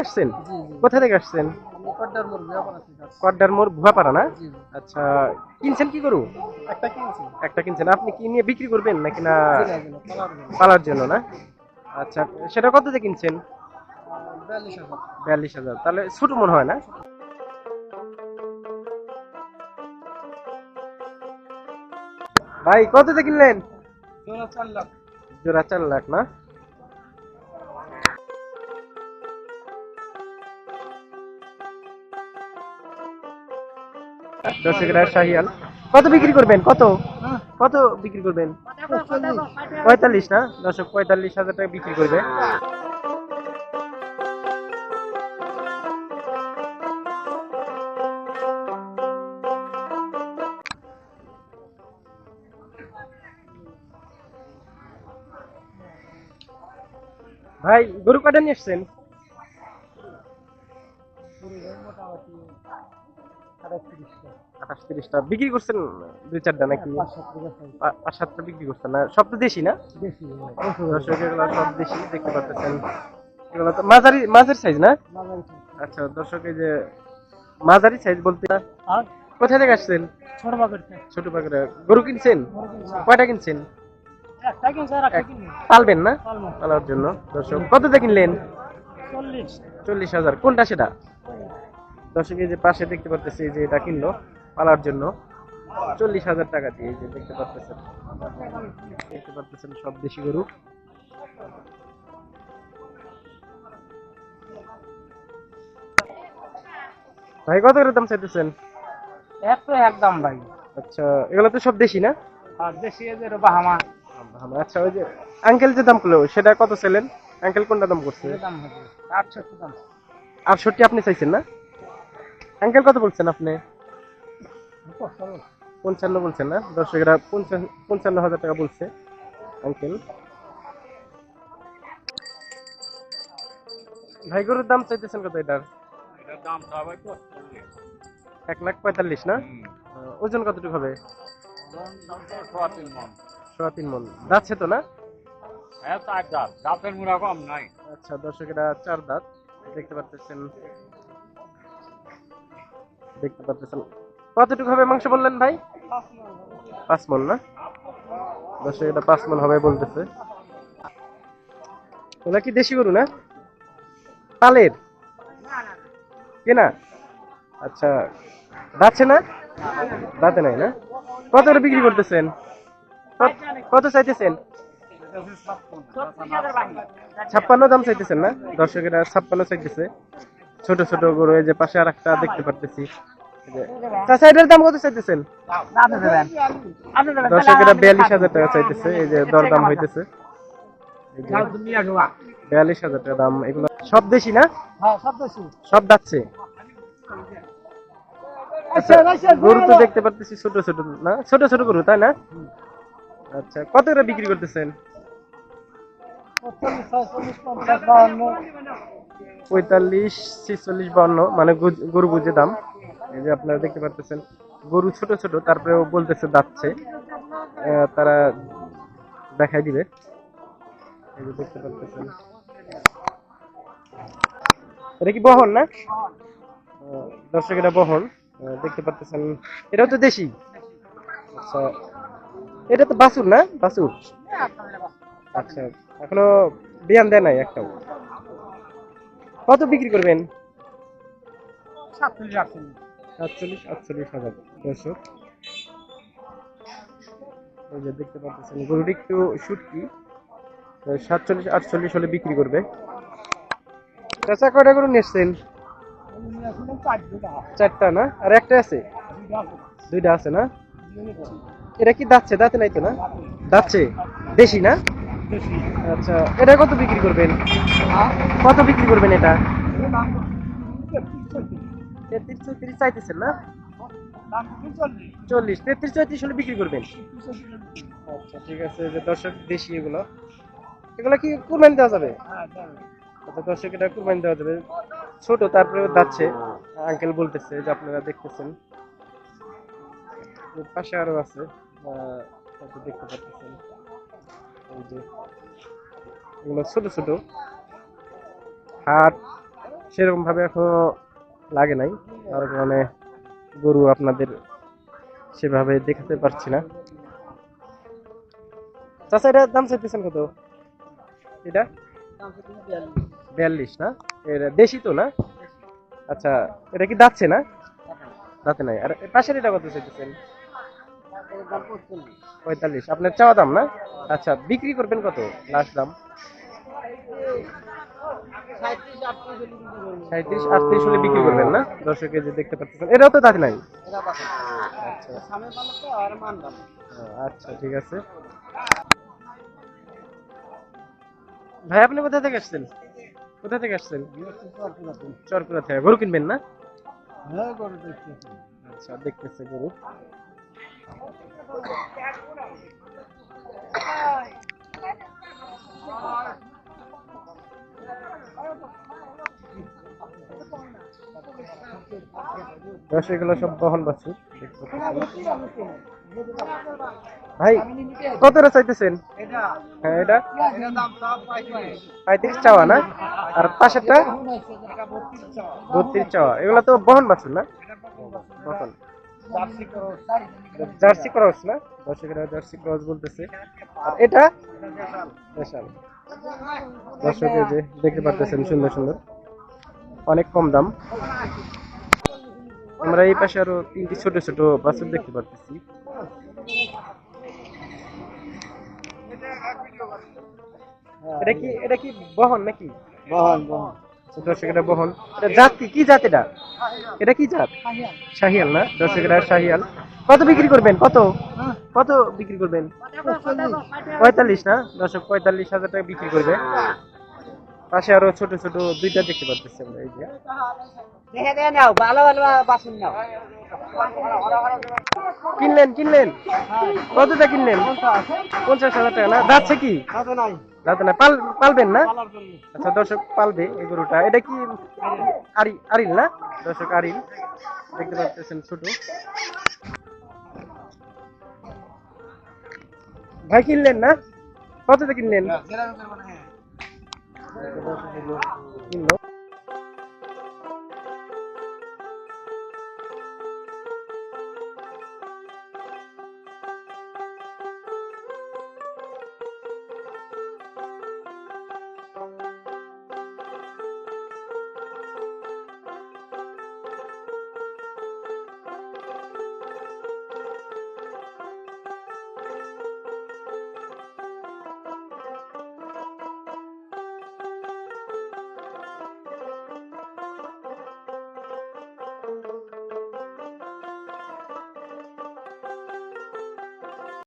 আসছেন? জি, জি। কোথা থেকে আসছেন? আমি কড্ডার মোড় ভুয়াপাড়া থেকে আসছি। কড্ডার মোড় ভুয়াপাড়া না? জি, জি। আচ্ছা, কিনছেন কি গরু? একটা কিনছি। একটা কিনছেন। আপনি কি নিয়ে বিক্রি করবেন নাকি না জি না, জি না, পালার জন্য। পালার জন্য না? আচ্ছা, সেটা কত দিয়ে কিনছেন? ৪২,০০০। ৪২,০০০। তাহলে ছোট মনে হয় না? ভাই কত দিয়ে কিনলেন? জোড়া ৪ লাখ। জোড়া ৪ লাখ না? দর্শকেরা শাহিয়াল কত বিক্রি করবেন? কত হ্যাঁ, কত বিক্রি করবেন? ৪৫। ৪৫ না? দর্শক ৪৫,০০০ টাকা বিক্রি করবে। ভাই গরু কয়টা নিয়ে এসছেন? পুরো মোটামুটি ৩৮-৩০টা। ২৮-৩০টা বিক্রি করছেন? ২-৪টা হ্যাঁ, নাকি? ৫-৭ টাকা সাইজ। ৫-৭টা বিক্রি করছেন না? সব তো দেশি না? বেশি। দর্শক এগুলো সব দেশি দেখতে পাচ্ছেন। এগুলো তো মাঝারি মাঝের সাইজ না? মাঝারি সাইজ। আচ্ছা দর্শক, এই যে মাঝারি সাইজ বলতে আর কোথায় থেকে আসছেন? ছোট বাকেট থেকে। ছোট পাখরে গরু কিনছেন? বড় কিনছি। কয়টা কিনছেন? একটা কিনছি আর একটা এক- কিনবো। পালবেন না? পালবো। পালার জন্য। দর্শক কত দিয়ে কিনলেন? ৪০। ৪০,০০০। কোনটা সেটা? দর্শক এই যে পাশে দেখতে পাচ্ছি, এই যে এটা কিনলো পালার জন্য ৪০,০০০ টাকা দিয়ে। এই যে দেখতে পাচ্ছেন সব দেশি গরু। ভাই কত করে দাম চাইতেছেন? এক তো একদম ভাই। আচ্ছা, এগুলো তো সব দেশি না? আর দেশি এই যে বাহামা, আচ্ছা, ওই যে আঙ্কেল যে দাম করলো সেটা কত ছিলেন? আঙ্কেল কোনটা দাম করছে? এর দাম হবে ৬৮ দাম। ৬৮ আপনি চাইছেন না? আঙ্কেল কত বলছেন আপনি? ৫৫ বলছেন না? দর্শকেরা ৫৫,০০০ টাকা বলছে আঙ্কেল। ভাই গরুর দাম চাইতেছেন কত এটার? এটার দাম চা ভাই ৪৫। ১,৪৫,০০০ না? ওজন কতটুকু হবে? সোয়া ৩ মন। ৩.৫ মন। যাচ্ছে তো না? হ্যাঁ, ৪ দাঁত। দাঁতের মুড়া কম নাই। আচ্ছা দর্শকেরা ৪ দাঁত দেখতে পাচ্ছেন। কতটুকু হবে মাংস বললেন ভাই? ৫ মন না? দর্শকেরা ৫ মন হবে বলতেছে। ওগুলা কি দেশি গরু না? পালের কেনা? আচ্ছা, যাচ্ছে না? দাঁতে নাই না? কত করে বিক্রি করতেছেন? কত চাইতেছেন? ৫৬ দাম চাইতেছেন না? দর্শকেরা ৫৬ চাইতেছে। ছোট ছোট গরু, এই যে পাশে আর একটা দেখতে পারতেছি। এই যে চাচা, এটার দাম কত চাইতেছেন? দর্শকেরা ৪২,০০০ টাকা চাইতেছে। এই যে দরদাম হইতেছে। এই যে ৪২,০০০ টাকা দাম। এগুলো সব দেশি না? হ্যাঁ, সব দেশি। সব যাচ্ছে। আচ্ছা, গরু তো দেখতে পারতেছি ছোট ছোট না? ছোট ছোট গরু তাই না? আচ্ছা, কত করে বিক্রি করতেছেন? ৪৫, ৪৬, ৫০, ৫২। ৪৫, ৪৬, ৫২ মানে গরু বুঝে দাম। এই যে আপনারা দেখতে পারতেছেন গরু ছোট ছোট, তারপরেও বলতেছে দাচ্ছে। তারা দেখাই দিবে। এই যে দেখতে পারতেছেন, এটা কি বহন না? দর্শক এটা বহন। দেখতে পারতেছেন এটাও তো দেশি। আচ্ছা, এটা তো বাছুর না? বাছুর। আচ্ছা, এখনো বিয়ান দেয় নাই একটাও। কত বিক্রি করবেন? ৪৭, ৪৮। ৪৭,০০০ দর্শক এই যে দেখতে পাচ্ছেন গরুটি একটু শুটকি। ৪৭, ৪৮ হলে বিক্রি করবে। চাচা কয়টা গরু নিয়ে এসছেন? ৪টা না? আর একটা আছে? 2টা আছে না? এটা কি দাচ্ছে? দাঁতে নাই তো না? দাচ্ছে। দেশি না? আচ্ছা, এটা কত বিক্রি করবেন? কত বিক্রি করবেন এটা? ৩৩, ৩৪ চাইতেছেন না? ৪০, ৩৩, ৩৪ হলে বিক্রি করবেন। আচ্ছা ঠিক আছে। যে দর্শক দেশি এগুলো, এগুলো কি কুরবানি দেওয়া যাবে? আচ্ছা দর্শক, এটা কুরবানি দেওয়া যাবে। ছোট, তারপরে যাচ্ছে। আঙ্কেল বলতেছে যে আপনারা দেখতেছেন এর পাশে আরো আছে। হয়তো দেখতে পাচ্ছেন এই যে এগুলো ছোট ছোট হাট সেরকম ভাবে এখনো লাগে নাই, তার কারণে গরু আপনাদের সেভাবে দেখাতে পারছি না। চাচা এটার দাম চাইতেছেন কত? এটা 42 না? এটা দেশি তো না? আচ্ছা, এটা কি দাঁতছে না? দাঁতে নাই। আর এর পাশের এটা কত চাইতেছেন? 45। আপনার চাওয়া দাম না? আচ্ছা, বিক্রি করবেন কত লাস্ট দাম? 37-38 হলে বিক্রি করবেন না? দর্শক এই যে দেখতে পাচ্ছেন, এটাও তো দাঁত নাই। আচ্ছা আচ্ছা, ঠিক আছে। ভাই আপনি কোথা থেকে আসছেন? কোথা থেকে আসছেন? চরপুরা থেকে। গরু কিনবেন না? হ্যাঁ করে দেখছি। আচ্ছা, দেখতেছে গরু। দর্শক এগুলো সব বহন বাছুর দেখতে পাচ্ছেন। ভাই কতটা চাইতেছেন? হ্যাঁ, এটা 35 চাওয়া না? আর পাশেরটা 32 চাওয়া। এগুলো তো বহন বাছুর না? বহন। জার্সি ক্রস না? দর্শকেরা জার্সি ক্রস বলতেছে। আর এটা দেশাল। দর্শক এই যে দেখতে পাচ্ছেন সুন্দর সুন্দর, অনেক কম দাম। আমরা এই পাশে আরো 3টি ছোট ছোট বাছুর দেখতে পাচ্ছি। এটা কি বহন নাকি? বহন বহন। দর্শক এটা বহন। এটা জাত কি? কি জাত এটা? এটা কি জাত? শাহিয়াল না? দর্শক এটা শাহিয়াল। কত বিক্রি করবেন? কত কত বিক্রি করবেন? 45 না? দর্শক 45,000 টাকা বিক্রি করবে। পাশে আরো ছোট ছোট দুইটা দেখতে পাচ্ছি আমরা, এই যে। কিনলেন কিনলেন? কতটা কিনলেন? 50,000 টাকা না? যাচ্ছে কি? দাঁতে না? পালবেন না? আচ্ছা, দর্শক পালবে এই গরুটা। এটা কি আরিল না? দর্শক আরিল দেখতে পাচ্ছেন, ছোট। ভাই কিনলেন না? কতটা কিনলেন? কিনলো।